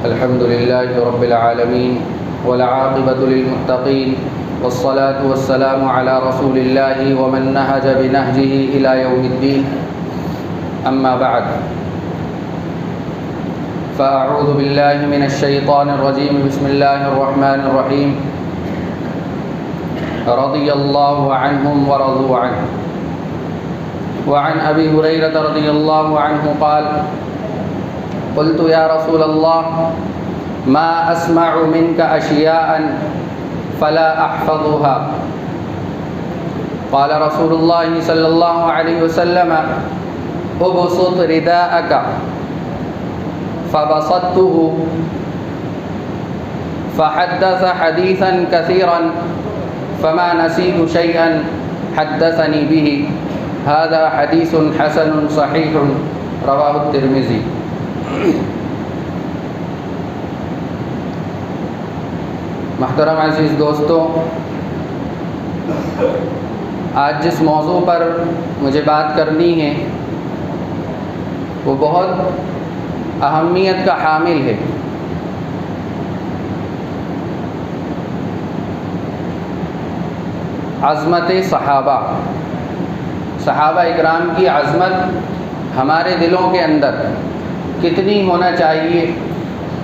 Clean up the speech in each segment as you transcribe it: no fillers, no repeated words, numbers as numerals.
الحمد لله رب العالمين والعاقبة للمتقين والصلاة والسلام على رسول الله ومن نهج بنهجه إلى يوم الدين أما بعد فأعوذ بالله من الشيطان الرجيم بسم الله الرحمن الرحيم رضي الله عنهم ورضوا عنه وعن أبي هريرة رضي الله عنه قال قلت يا رسول الله ما أسمع منك أشياء فلا أحفظها قال رسول الله صلى الله عليه وسلم ابسط رداءك فبسطته فحدث حديثا كثيرا فما نسيت شيئا حدثني به هذا حديث حسن صحيح رواه الترمذي۔ محترم عزیز دوستو، آج جس موضوع پر مجھے بات کرنی ہے وہ بہت اہمیت کا حامل ہے۔ عظمت صحابہ اکرام کی عظمت ہمارے دلوں کے اندر کتنی ہونا چاہیے،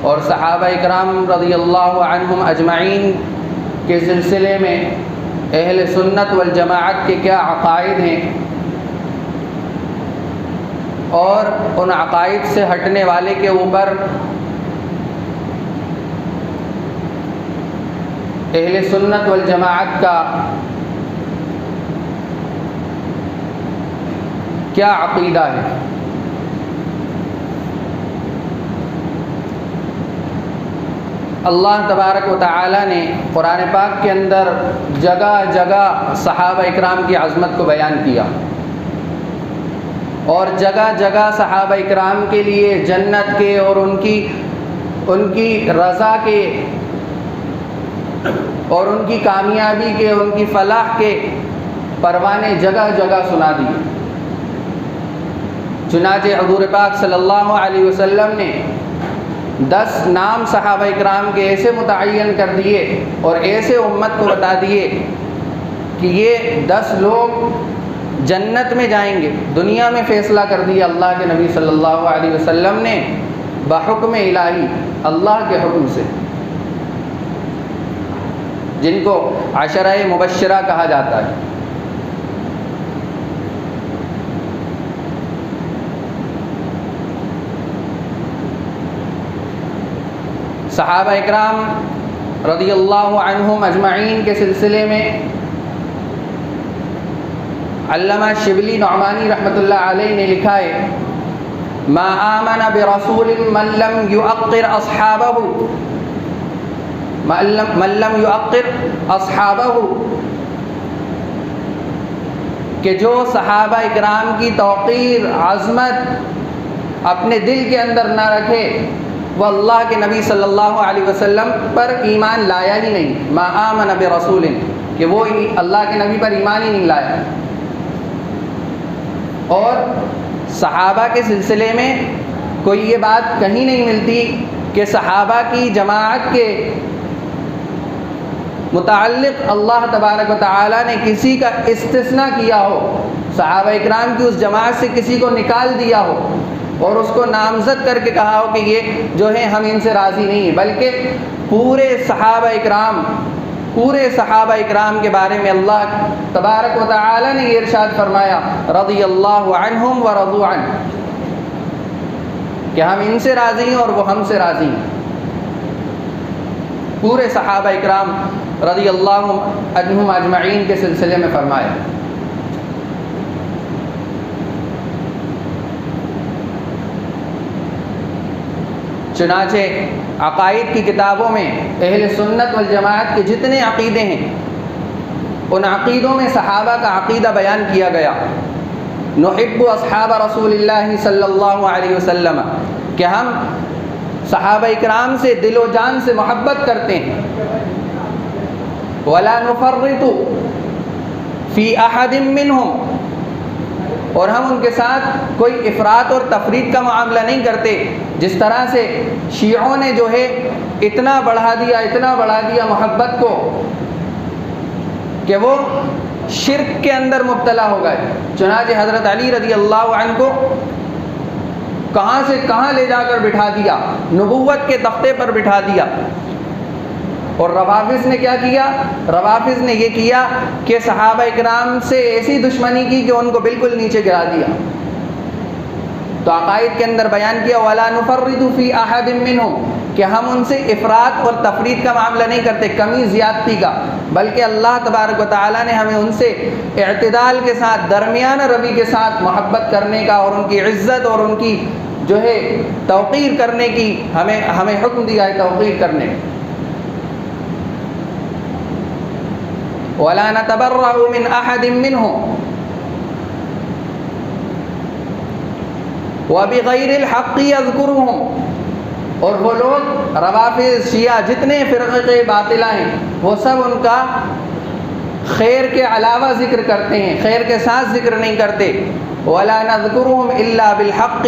اور صحابہ اکرام رضی اللہ عنہم اجمعین کے سلسلے میں اہل سنت والجماعت کے کیا عقائد ہیں، اور ان عقائد سے ہٹنے والے کے اوپر اہل سنت والجماعت کا کیا عقیدہ ہے۔ اللہ تبارک و تعالی نے قرآن پاک کے اندر جگہ جگہ صحابہ اکرام کی عظمت کو بیان کیا، اور جگہ جگہ صحابہ اکرام کے لیے جنت کے اور ان کی رضا کے اور ان کی کامیابی کے، ان کی فلاح کے پروانے جگہ جگہ سنا دیے۔ چنانچہ حضور پاک صلی اللہ علیہ وسلم نے 10 نام صحابہ اکرام کے ایسے متعین کر دیے اور ایسے امت کو بتا دیے کہ یہ 10 لوگ جنت میں جائیں گے۔ دنیا میں فیصلہ کر دیا اللہ کے نبی صلی اللہ علیہ وسلم نے بحکم الہی، اللہ کے حکم سے، جن کو عشرہ مبشرہ کہا جاتا ہے۔ صحابہ اکرام رضی اللہ عنہم اجمعین کے سلسلے میں علامہ شبلی نعمانی رحمۃ اللہ علیہ نے لکھا ہے: ما آمن برسول من لم يؤقر اصحابہ کہ جو صحابہ اکرام کی توقیر، عظمت اپنے دل کے اندر نہ رکھے، وہ اللہ کے نبی صلی اللہ علیہ وسلم پر ایمان لایا ہی نہیں۔ ما آمن برسول، کہ وہ اللہ کے نبی پر ایمان ہی نہیں لایا۔ اور صحابہ کے سلسلے میں کوئی یہ بات کہیں نہیں ملتی کہ صحابہ کی جماعت کے متعلق اللہ تبارک و تعالی نے کسی کا استثناء کیا ہو، صحابہ اکرام کی اس جماعت سے کسی کو نکال دیا ہو اور اس کو نامزد کر کے کہا ہو کہ یہ جو ہے ہم ان سے راضی نہیں ہیں، بلکہ پورے صحابہ اکرام کے بارے میں اللہ تبارک و تعالی نے یہ ارشاد فرمایا: رضی اللہ عنہم ورضوا عنہ، کہ ہم ان سے راضی ہیں اور وہ ہم سے راضی ہیں۔ پورے صحابہ اکرام رضی اللہ عنہم اجمعین کے سلسلے میں فرمایا۔ چنانچہ عقائد کی کتابوں میں اہل سنت والجماعت کے جتنے عقیدے ہیں، ان عقیدوں میں صحابہ کا عقیدہ بیان کیا گیا۔ نحب اصحاب رسول اللہ صلی اللہ علیہ وسلم، کہ ہم صحابہ اکرام سے دل و جان سے محبت کرتے ہیں۔ ولا نفرط فی احد منہم، اور ہم ان کے ساتھ کوئی افراط اور تفریط کا معاملہ نہیں کرتے. جس طرح سے شیعوں نے جو ہے اتنا بڑھا دیا محبت کو کہ وہ شرک کے اندر مبتلا ہو گئے. چنانچہ حضرت علی رضی اللہ عنہ کو کہاں سے کہاں لے جا کر بٹھا دیا، نبوت کے تختے پر بٹھا دیا. اور روافض نے کیا کیا؟ روافض نے یہ کیا کہ صحابہ کرام سے ایسی دشمنی کی کہ ان کو بالکل نیچے گرا دیا. تو عقائد کے اندر بیان کیا وَلَا نُفَرِّطُ فِي أَحَدٍ مِّنْهُمْ کہ ہم ان سے افراط اور تفریط کا معاملہ نہیں کرتے، کمی زیادتی کا، بلکہ اللہ تبارک و تعالیٰ نے ہمیں ان سے اعتدال کے ساتھ، درمیانہ روی کے ساتھ محبت کرنے کا اور ان کی عزت اور ان کی جو ہے توقیر کرنے کی ہمیں حکم دیا ہے، توقیر کرنے. وَلَا نَتَبَرَّأُ مِنْ أَحَدٍ مِّنْهُمْ وَبِغَيْرِ الْحَقِّ يَذْكُرُهُمْ. اور وہ لوگ روافض، شیعہ، جتنے فرقے باطلہ ہیں وہ سب ان کا خیر کے علاوہ ذکر کرتے ہیں، خیر کے ساتھ ذکر نہیں کرتے. وَلَا نَذْكُرُهُمْ إِلَّا بِالْحَقِّ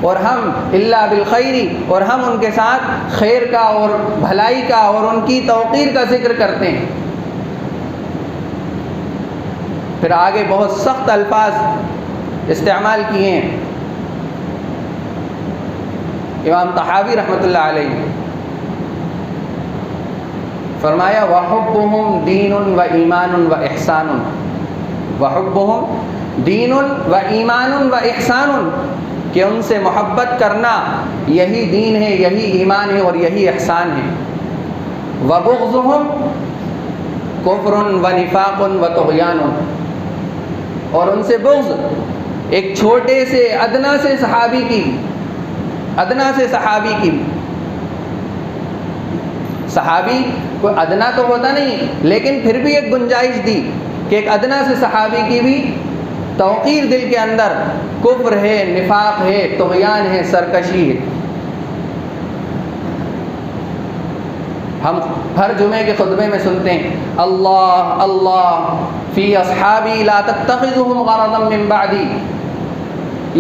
اور ہم إِلَّا بِالْخَيْرِ اور ہم ان کے ساتھ خیر کا اور بھلائی کا اور ان کی توقیر کا ذکر کرتے ہیں. پھر آگے بہت سخت الفاظ استعمال کیے ہیں امام طحاوی رحمۃ اللہ علیہ. فرمایا وَحُبُّهُمْ دِینٌ وَإِیمَانٌ وَإِحْسَانٌ. وَحُبُّهُمْ دِینٌ وَإِیمَانٌ وَإِحْسَانٌ کہ ان سے محبت کرنا یہی دین ہے، یہی ایمان ہے اور یہی احسان ہے. وَبُغْضُهُمْ کفر ونفاق وطغیان اور ان سے بغض ایک چھوٹے سے ادنا سے صحابی کی صحابی کوئی ادنا تو ہوتا نہیں لیکن پھر بھی ایک گنجائش دی کہ ایک ادنا سے صحابی کی بھی توقیر دل کے اندر کفر ہے، نفاق ہے، طغیان ہے، سرکشی ہے. ہم ہر جمعے کے خطبے میں سنتے ہیں اللہ اللہ فی اصحابی لا تتخذهم غرضا من بعدی.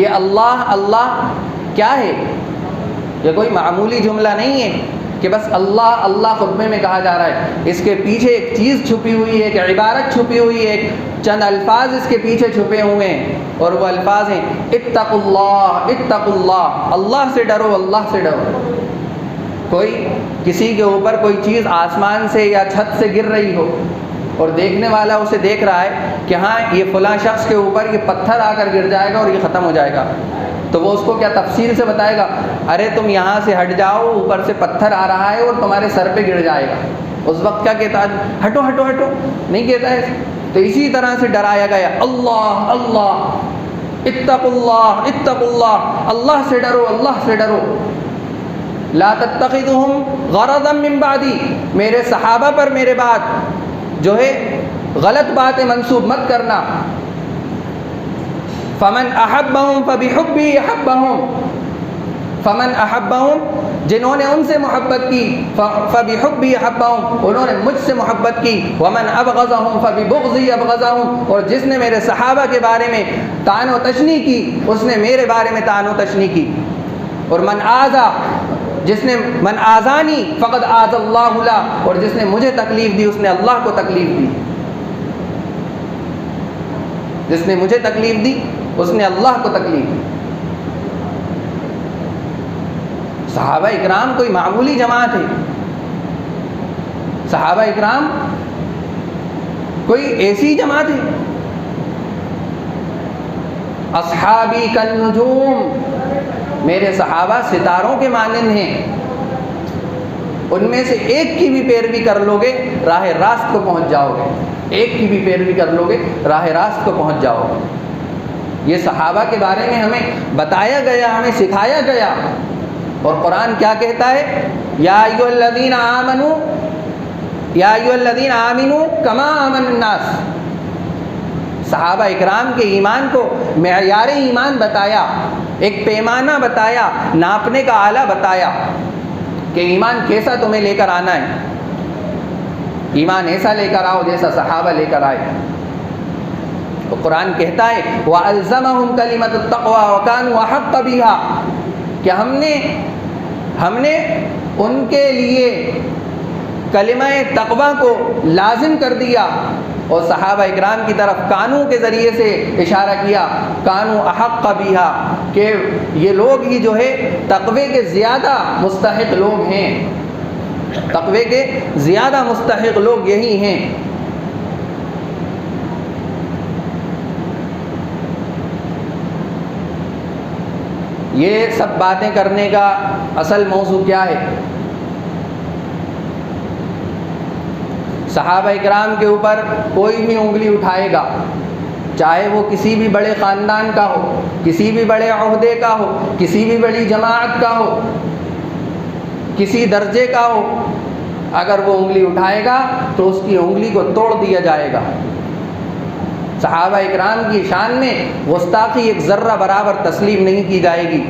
یہ اللہ اللہ کیا ہے؟ یہ کوئی معمولی جملہ نہیں ہے کہ بس اللہ اللہ خطبے میں کہا جا رہا ہے. اس کے پیچھے ایک چیز چھپی ہوئی ہے، ایک عبارت چھپی ہوئی ہے، ایک چند الفاظ اس کے پیچھے چھپے ہوئے ہیں اور وہ الفاظ ہیں اتقوا اللہ اتقوا اللہ، اللہ سے ڈرو، اللہ سے ڈرو. کوئی کسی کے اوپر کوئی چیز آسمان سے یا چھت سے گر رہی ہو اور دیکھنے والا اسے دیکھ رہا ہے کہ ہاں یہ فلاں شخص کے اوپر یہ پتھر آ کر گر جائے گا اور یہ ختم ہو جائے گا، تو وہ اس کو کیا تفصیل سے بتائے گا؟ ارے تم یہاں سے ہٹ جاؤ، اوپر سے پتھر آ رہا ہے اور تمہارے سر پہ گر جائے گا. اس وقت کیا کہتا ہے؟ ہٹو ہٹو ہٹو، نہیں کہتا ہے. تو اسی طرح سے ڈرایا گیا اللہ اللہ اتقوا اللہ اتقوا اللہ، اللہ سے ڈرو، اللہ سے ڈرو. لا تتخذهم غرضا من بعدی، میرے صحابہ پر میرے بعد جو ہے غلط باتیں منسوب مت کرنا. فمن احبهم فبحبی احبهم، فمن احبهم جنہوں نے ان سے محبت کی فبحبی احبهم انہوں نے مجھ سے محبت کی. ومن ابغضهم فببغضی ابغضهم اور جس نے میرے صحابہ کے بارے میں طعن و تشنیع کی اس نے میرے بارے میں طعن و تشنیع کی. اور من آذا جس نے من آذانی فقد آذ اللہ لا اور جس نے مجھے تکلیف دی اس نے اللہ کو تکلیف دی. جس نے مجھے تکلیف دی اس نے اللہ کو تکلیف دی. صحابہ اکرام کوئی معمولی جماعت ہے؟ صحابہ اکرام کوئی ایسی جماعت ہے؟ اصحابی کالنجوم، میرے صحابہ ستاروں کے مانند ہیں، ان میں سے ایک کی بھی پیروی کر لو گے راہ راست کو پہنچ جاؤ گے، ایک کی بھی پیروی کر لو گے راہ راست کو پہنچ جاؤ گے. یہ صحابہ کے بارے میں ہمیں بتایا گیا، ہمیں سکھایا گیا. اور قرآن کیا کہتا ہے؟ یا ایھا الذین آمنوا یا ایھا الذین آمنوا کما آمن الناس. صحابہ اکرام کے ایمان کو معیار ایمان بتایا، ایک پیمانہ بتایا، ناپنے کا آلہ بتایا کہ ایمان کیسا تمہیں لے کر آنا ہے. ایمان ایسا لے کر آؤ جیسا صحابہ لے کر آئے. تو قرآن کہتا ہے وَأَلْزَمَهُمْ كَلِمَةُ التَّقْوَى وَكَانُوا أَحَقَّ بِهَا کہ ہم نے ان کے لیے کلمہ تقویٰ کو لازم کر دیا، اور صحابہ اکرام کی طرف کانوں کے ذریعے سے اشارہ کیا، کانوا احق بہا کہ یہ لوگ ہی جو ہے تقوی کے زیادہ مستحق لوگ ہیں، تقوی کے زیادہ مستحق لوگ یہی ہیں۔ یہ سب باتیں کرنے کا اصل موضوع کیا ہے؟ صحابہ اکرام کے اوپر کوئی بھی انگلی اٹھائے گا، چاہے وہ کسی بھی بڑے خاندان کا ہو، کسی بھی بڑے عہدے کا ہو، کسی بھی بڑی جماعت کا ہو، کسی درجے کا ہو، اگر وہ انگلی اٹھائے گا تو اس کی انگلی کو توڑ دیا جائے گا۔ صحابہ اکرام کی شان میں گستاخی ایک ذرہ برابر تسلیم نہیں کی جائے گی۔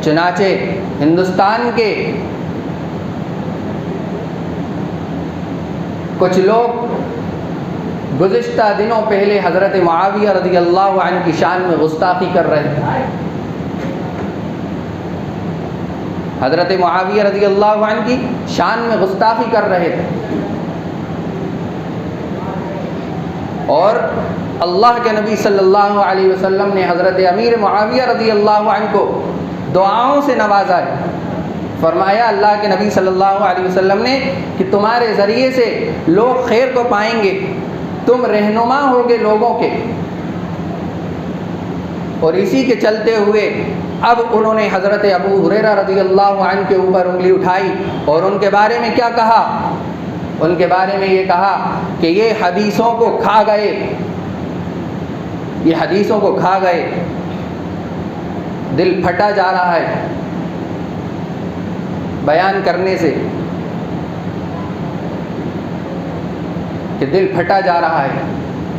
چنانچہ ہندوستان کے کچھ لوگ گزشتہ دنوں پہلے حضرت معاویہ رضی اللہ عنہ کی شان میں گستاخی کر رہے تھے۔ حضرت معاویہ رضی اللہ عنہ کی شان میں گستاخی کر رہے تھے، اور اللہ کے نبی صلی اللہ علیہ وسلم نے حضرت امیر معاویہ رضی اللہ عنہ کو دعاؤں سے نوازا ہے۔ فرمایا اللہ کے نبی صلی اللہ علیہ وسلم نے کہ تمہارے ذریعے سے لوگ خیر کو پائیں گے، تم رہنما ہوگے لوگوں کے۔ اور اسی کے چلتے ہوئے اب انہوں نے حضرت ابو ہریرہ رضی اللہ عنہ کے اوپر انگلی اٹھائی، اور ان کے بارے میں کیا کہا؟ ان کے بارے میں یہ کہا کہ یہ حدیثوں کو کھا گئے، یہ حدیثوں کو کھا گئے۔ دل پھٹا جا رہا ہے بیان کرنے سے، کہ دل پھٹا جا رہا ہے۔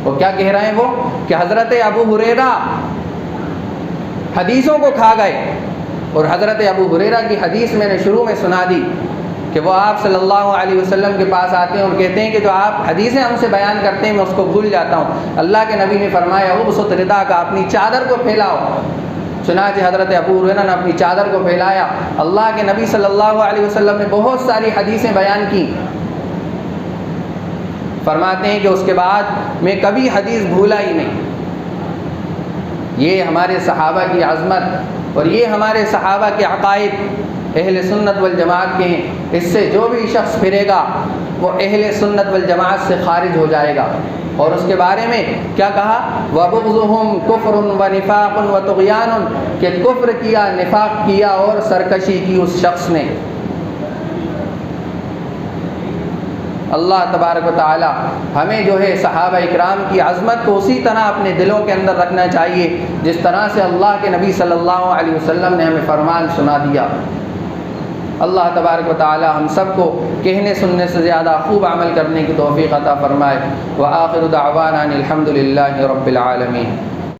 وہ کیا کہہ رہے ہیں؟ وہ کہ حضرت ابو ہریرہ حدیثوں کو کھا گئے، اور حضرت ابو ہریرہ کی حدیث میں نے شروع میں سنا دی کہ وہ آپ صلی اللہ علیہ وسلم کے پاس آتے ہیں اور کہتے ہیں کہ جو آپ حدیثیں ہم سے بیان کرتے ہیں میں اس کو بھول جاتا ہوں۔ اللہ کے نبی نے فرمایا ابسط رداءک، اپنی چادر کو پھیلاؤ۔ چنانچہ حضرت ابو ہریرہ نے اپنی چادر کو پھیلایا۔ اللہ کے نبی صلی اللہ علیہ وسلم نے بہت ساری حدیثیں بیان کی۔ فرماتے ہیں کہ اس کے بعد میں کبھی حدیث بھولا ہی نہیں۔ یہ ہمارے صحابہ کی عظمت اور یہ ہمارے صحابہ کے عقائد اہل سنت والجماعت کے ہیں۔ اس سے جو بھی شخص پھرے گا وہ اہل سنت والجماعت سے خارج ہو جائے گا۔ اور اس کے بارے میں کیا کہا؟ وَبُغْضُهُمْ كُفْرٌ وَنِفَاقٌ وَطُغْيَانٌ، کہ کفر کیا، نفاق کیا اور سرکشی کی اس شخص نے۔ اللہ تبارک و تعالی ہمیں جو ہے صحابہ اکرام کی عظمت کو اسی طرح اپنے دلوں کے اندر رکھنا چاہیے جس طرح سے اللہ کے نبی صلی اللہ علیہ وسلم نے ہمیں فرمان سنا دیا۔ اللہ تبارک و تعالی ہم سب کو کہنے سننے سے زیادہ خوب عمل کرنے کی توفیق عطا فرمائے۔ وآخر دعوانا الحمد للہ رب العالمین۔